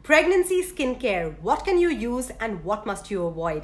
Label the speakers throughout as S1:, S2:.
S1: Pregnancy skincare. What can you use and what must you avoid?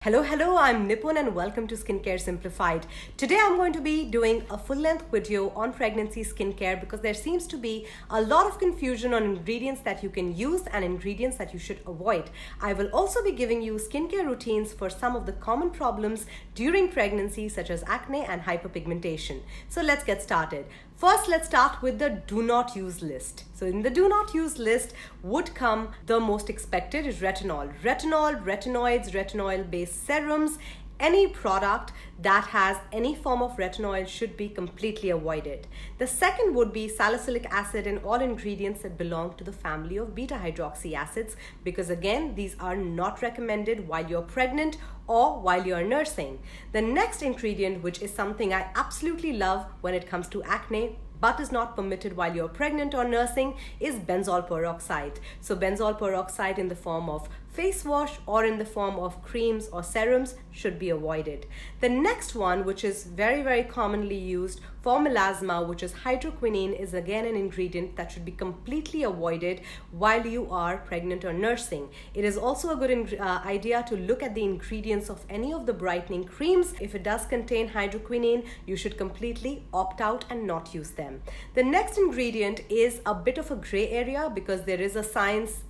S1: Hello, I'm Nipun and welcome to Skincare Simplified. Today I'm going to be doing a full-length video on pregnancy skincare because there seems to be a lot of confusion on ingredients that you can use and ingredients that you should avoid. I will also be giving you skincare routines for some of the common problems during pregnancy such as acne and hyperpigmentation. So let's get started. First, let's start with the do not use list. So in the do not use list would come the most expected is retinol. Retinol, retinoids, retinol-based serums, any product that has any form of retinol should be completely avoided. The second would be salicylic acid and all ingredients that belong to the family of beta hydroxy acids, because again, these are not recommended while you're pregnant or while you're nursing. The next ingredient, which is something I absolutely love when it comes to acne, but is not permitted while you're pregnant or nursing, is benzoyl peroxide. So benzoyl peroxide in the form of face wash or in the form of creams or serums should be avoided. The next one, which is very commonly used for melasma, which is hydroquine, is again an ingredient that should be completely avoided while you are pregnant or nursing. It is also a good idea to look at the ingredients of any of the brightening creams. If it does contain hydroquine, you should completely opt out and not use them. The next ingredient is a bit of a gray area because there is a science,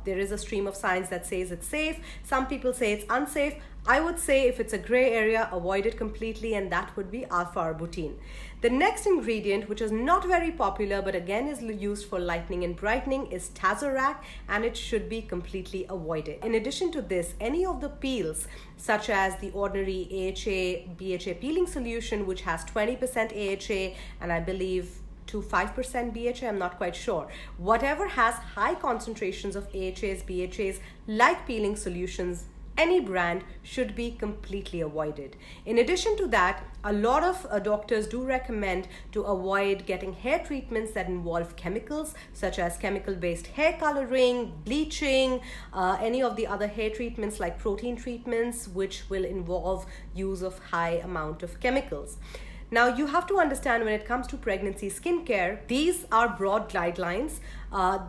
S1: there is a stream of science that says it's safe. Some people say it's unsafe. I would say if it's a gray area, avoid it completely, and that would be alpha arbutin. The next ingredient, which is not very popular but again is used for lightening and brightening, is Tazorac, and it should be completely avoided. In addition to this, any of the peels such as the ordinary AHA, BHA peeling solution, which has 20% AHA and I believe to 5% BHA, I'm not quite sure. Whatever has high concentrations of AHAs, BHAs, like peeling solutions, any brand should be completely avoided. In addition to that, a lot of doctors do recommend to avoid getting hair treatments that involve chemicals, such as chemical-based hair coloring, bleaching, any of the other hair treatments like protein treatments, which will involve use of high amount of chemicals. Now, you have to understand when it comes to pregnancy skincare, these are broad guidelines.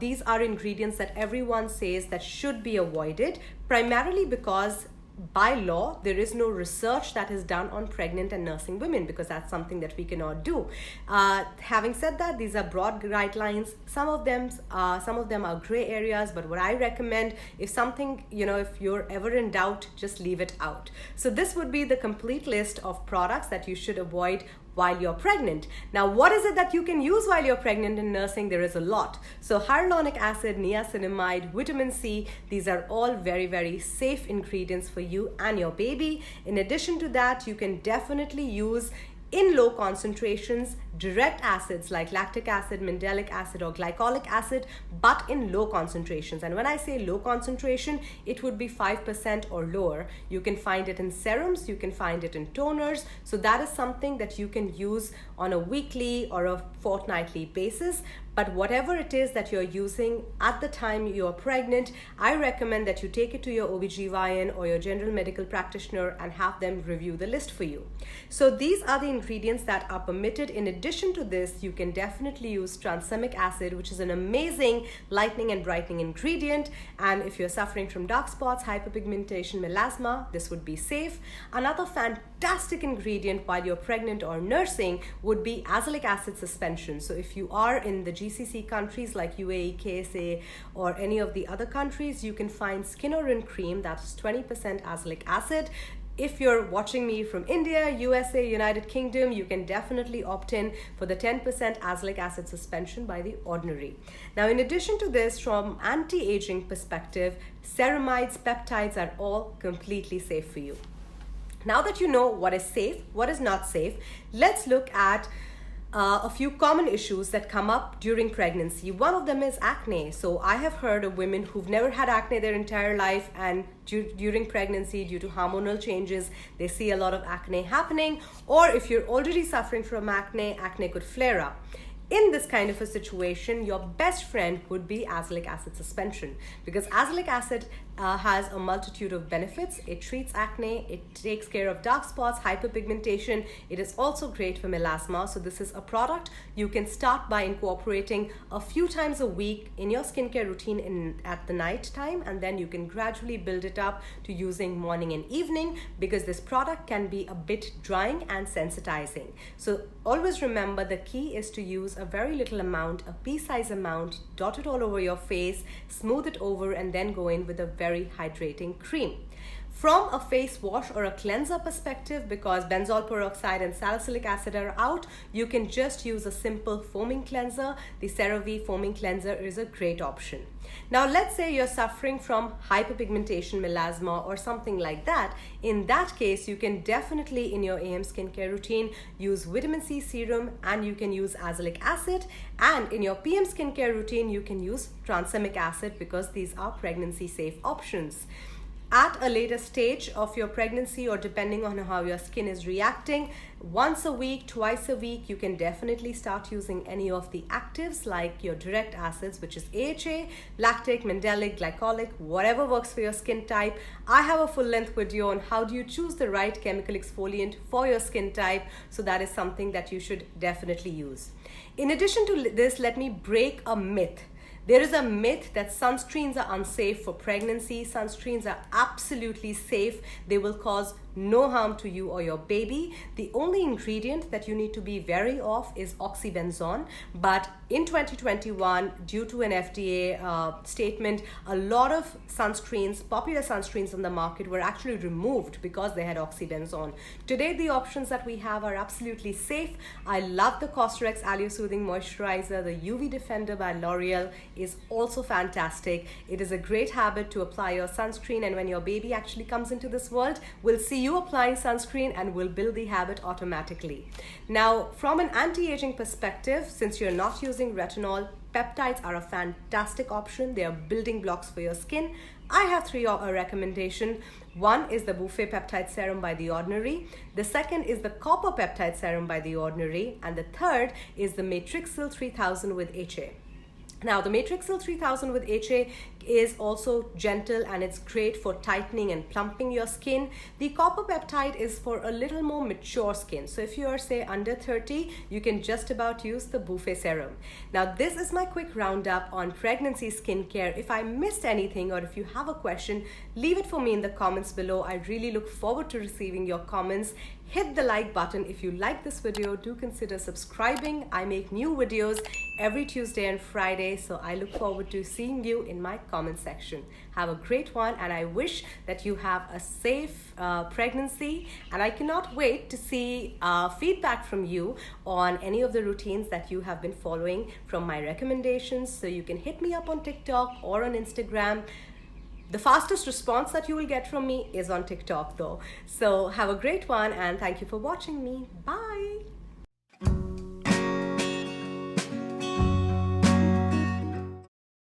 S1: These are ingredients that everyone says that should be avoided, primarily because by law, there is no research that is done on pregnant and nursing women because that's something that we cannot do. Having said that, these are broad guidelines. Some of them are gray areas, but what I recommend, if something, if you're ever in doubt, just leave it out. So this would be the complete list of products that you should avoid while you're pregnant. Now, what is it that you can use while you're pregnant and nursing? There is a lot. So hyaluronic acid, niacinamide, vitamin C, these are all very safe ingredients for you and your baby. In addition to that, you can definitely use in low concentrations direct acids like lactic acid, mandelic acid or glycolic acid, but in low concentrations. And when I say low concentration, it would be 5% or lower. You can find it in serums, you can find it in toners. So that is something that you can use on a weekly or a fortnightly basis. But whatever it is that you're using at the time you're pregnant, I recommend that you take it to your OBGYN or your general medical practitioner and have them review the list for you. So these are the ingredients that are permitted. In addition to this, you can definitely use tranexamic acid, which is an amazing lightening and brightening ingredient. And if you're suffering from dark spots, hyperpigmentation, melasma, this would be safe. Another fantastic ingredient while you're pregnant or nursing would be azelaic acid suspension. So if you are in the GCC countries like UAE, KSA, or any of the other countries, you can find skin or in cream that's 20% azelaic acid. If you're watching me from India, USA, United Kingdom, you can definitely opt in for the 10% azelaic acid suspension by The Ordinary. Now, in addition to this, from anti-aging perspective, ceramides, peptides are all completely safe for you. Now that you know what is safe, what is not safe, let's look at a few common issues that come up during pregnancy. One of them is acne. So I have heard of women who've never had acne their entire life, and during pregnancy, due to hormonal changes, they see a lot of acne happening. Or if you're already suffering from acne, acne could flare up. In this kind of a situation, your best friend would be azelaic acid suspension, because azelaic acid has a multitude of benefits. It treats acne, it takes care of dark spots, hyperpigmentation. It is also great for melasma. So this is a product you can start by incorporating a few times a week in your skincare routine at the night time, and then you can gradually build it up to using morning and evening, because this product can be a bit drying and sensitizing. So always remember, the key is to use a very little amount, a pea-size amount, dot it all over your face, smooth it over, and then go in with a very hydrating cream. From a face wash or a cleanser perspective, because benzoyl peroxide and salicylic acid are out, you can just use a simple foaming cleanser. The CeraVe foaming cleanser is a great option. Now let's say you're suffering from hyperpigmentation, melasma, or something like that. In that case, you can definitely in your AM skincare routine use vitamin C serum, and you can use azelaic acid, and in your PM skincare routine you can use tranexamic acid, because these are pregnancy safe options. At a later stage of your pregnancy, or depending on how your skin is reacting, once a week, twice a week, you can definitely start using any of the actives like your direct acids, which is AHA, lactic, mandelic, glycolic, whatever works for your skin type. I have a full-length video on how do you choose the right chemical exfoliant for your skin type, so that is something that you should definitely use. In addition to this, let me break a myth. There is a myth that sunscreens are unsafe for pregnancy. Sunscreens are absolutely safe. They will cause no harm to you or your baby. The only ingredient that you need to be wary of is oxybenzone. But in 2021, due to an FDA statement, a lot of sunscreens, popular sunscreens on the market, were actually removed because they had oxybenzone. Today, the options that we have are absolutely safe. I love the Cosrx Allure Soothing Moisturizer. The UV Defender by L'Oreal is also fantastic. It is a great habit to apply your sunscreen, and when your baby actually comes into this world, we'll see you applying sunscreen and will build the habit automatically. Now, from an anti-aging perspective, since you're not using retinol, peptides are a fantastic option. They are building blocks for your skin. I have three recommendations. One is the Buffet Peptide Serum by The Ordinary. The second is the Copper Peptide Serum by The Ordinary. And the third is the Matrixyl 3000 with HA. Now, the Matrixyl 3000 with HA is also gentle, and it's great for tightening and plumping your skin. The copper peptide is for a little more mature skin. So if you are, say, under 30, you can just about use the Buffet Serum. Now, this is my quick roundup on pregnancy skincare. If I missed anything, or if you have a question, leave it for me in the comments below. I really look forward to receiving your comments. Hit the like button. If you like this video, do consider subscribing. I make new videos every Tuesday and Friday, so I look forward to seeing you in my comment section. Have a great one, and I wish that you have a safe pregnancy, and I cannot wait to see feedback from you on any of the routines that you have been following from my recommendations. So you can hit me up on TikTok or on Instagram. The fastest response that you will get from me is on TikTok though. So have a great one, and thank you for watching me. Bye.